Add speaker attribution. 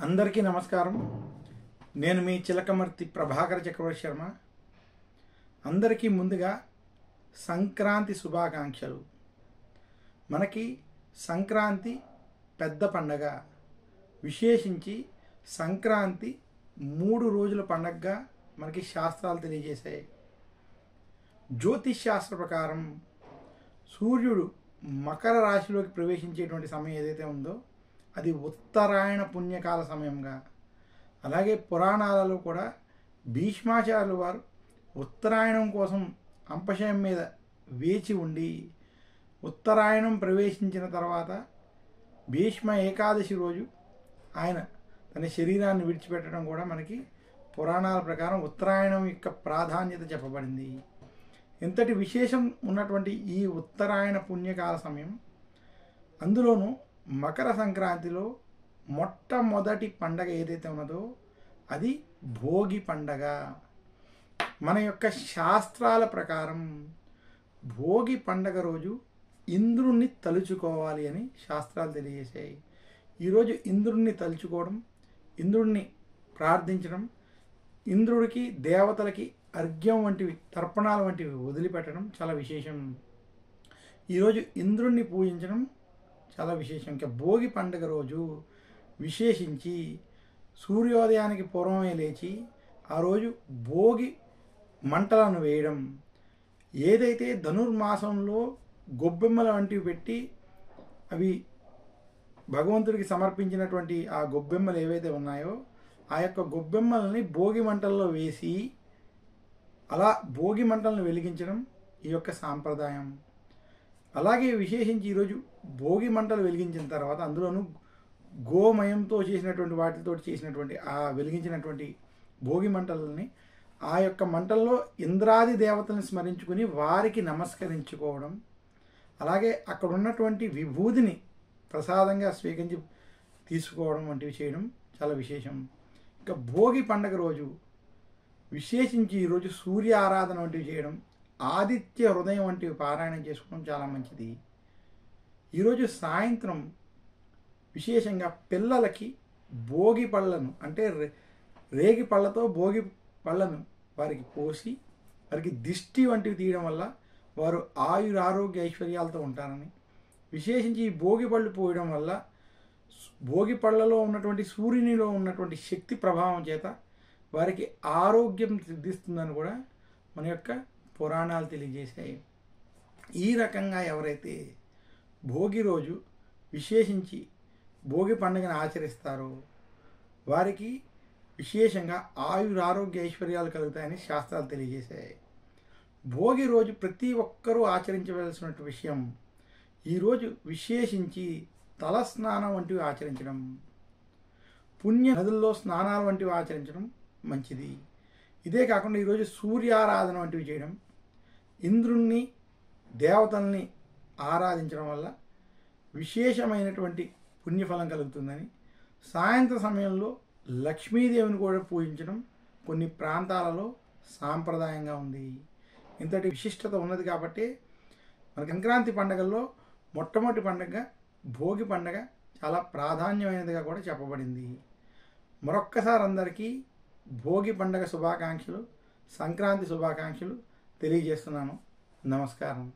Speaker 1: అందరికీ నమస్కారం. నేను మీ చిలకమర్తి ప్రభాకర చక్రవర్తి శర్మ. అందరికీ ముందుగా సంక్రాంతి శుభాకాంక్షలు. మనకి సంక్రాంతి పెద్ద పండగ. విశేషించి సంక్రాంతి 3 రోజుల పండగగా మనకి శాస్త్రాలు తెలియజేశాయి. జ్యోతిష్ శాస్త్ర ప్రకారం సూర్యుడు మకర రాశిలోకి ప్రవేశించేటువంటి సమయం ఏదైతే ఉందో అది ఉత్తరాయణ పుణ్యకాల సమయంగా, అలాగే పురాణాలలో కూడా భీష్మాచార్యులు వారు ఉత్తరాయణం కోసం అంపశయం మీద వేచి ఉండి ఉత్తరాయణం ప్రవేశించిన తర్వాత భీష్మ ఏకాదశి రోజు ఆయన తన శరీరాన్ని విడిచిపెట్టడం కూడా మనకి పురాణాల ప్రకారం ఉత్తరాయణం యొక్క ప్రాధాన్యత చెప్పబడింది. ఇంతటి విశేషం ఉన్నటువంటి ఈ ఉత్తరాయణ పుణ్యకాల సమయం, అందులోనూ మకర సంక్రాంతిలో మొట్టమొదటి పండగ ఏదైతే ఉన్నదో అది భోగి పండగ. మన యొక్క శాస్త్రాల ప్రకారం భోగి పండగ రోజు ఇంద్రుణ్ణి తలుచుకోవాలి అని శాస్త్రాలు తెలియజేశాయి. ఈరోజు ఇంద్రుణ్ణి తలుచుకోవడం, ఇంద్రుణ్ణి ప్రార్థించడం, ఇంద్రుడికి దేవతలకి అర్ఘ్యం వంటివి, తర్పణాలు వంటివి వదిలిపెట్టడం చాలా విశేషం. ఈరోజు ఇంద్రుణ్ణి పూజించడం చాలా విశేషం. ఇంకా భోగి పండుగ రోజు విశేషించి సూర్యోదయానికి పూర్వమే లేచి ఆ రోజు భోగి మంటలను వేయడం, ఏదైతే ధనుర్మాసంలో గొబ్బెమ్మల వంటివి పెట్టి అవి భగవంతుడికి సమర్పించినటువంటి ఆ గొబ్బెమ్మలు ఏవైతే ఉన్నాయో ఆ యొక్క గొబ్బెమ్మలని భోగి మంటల్లో వేసి అలా భోగి మంటలను వెలిగించడం ఈ యొక్క సాంప్రదాయం. అలాగే విశేషించి ఈరోజు భోగి మంటలు వెలిగించిన తర్వాత అందులోనూ గోమయంతో చేసినటువంటి వాటితో చేసినటువంటి ఆ వెలిగించినటువంటి భోగి మంటలని ఆ యొక్క మంటల్లో ఇంద్రాది దేవతలను స్మరించుకుని వారికి నమస్కరించుకోవడం, అలాగే అక్కడ ఉన్నటువంటి విభూతిని ప్రసాదంగా స్వీకరించి తీసుకోవడం వంటివి చేయడం చాలా విశేషం. ఇంకా భోగి పండగ రోజు విశేషించి ఈరోజు సూర్య ఆరాధన వంటివి చేయడం, ఆదిత్య హృదయం వంటివి పారాయణం చేసుకోవడం చాలా మంచిది. ఈరోజు సాయంత్రం విశేషంగా పిల్లలకి భోగి పళ్ళను, అంటే రేగి పళ్ళతో భోగి పళ్ళను వారికి పోసి వారికి దిష్టి వంటివి తీయడం వల్ల వారు ఆరోగ్య ఐశ్వర్యాలతో ఉంటారని, విశేషించి ఈ భోగి పళ్ళు పోయడం వల్ల భోగి పళ్ళలో ఉన్నటువంటి సూర్యునిలో ఉన్నటువంటి శక్తి ప్రభావం చేత వారికి ఆరోగ్యం సిద్ధిస్తుందని కూడా మన యొక్క పురాణాలు తెలియజేశాయి. ఈ రకంగా ఎవరైతే భోగి రోజు విశేషించి భోగి పండుగను ఆచరిస్తారో వారికి విశేషంగా ఆరోగ్య ఐశ్వర్యాలు కలుగుతాయని శాస్త్రాలు తెలియజేశాయి. భోగి రోజు ప్రతి ఒక్కరూ ఆచరించవలసిన విషయం, ఈరోజు విశేషించి తలస్నానం వంటివి ఆచరించడం, పుణ్య నదుల్లో స్నానాలు వంటివి ఆచరించడం మంచిది. ఇదే కాకుండా ఈరోజు సూర్యారాధన వంటివి చేయడం, ఇంద్రుణ్ణి దేవతల్ని ఆరాధించడం వల్ల విశేషమైనటువంటి పుణ్యఫలం కలుగుతుందని, సాయంత్ర సమయంలో లక్ష్మీదేవిని కూడా పూజించడం కొన్ని ప్రాంతాలలో సాంప్రదాయంగా ఉంది. ఇంతటి విశిష్టత ఉన్నది కాబట్టి మన సంక్రాంతి పండుగల్లో మొట్టమొదటి పండుగ భోగి పండుగ చాలా ప్రాధాన్యమైనదిగా కూడా చెప్పబడింది. మరొక్కసారి అందరికీ భోగి పండుగ శుభాకాంక్షలు, సంక్రాంతి శుభాకాంక్షలు తెలియజేస్తున్నాను. నమస్కారం.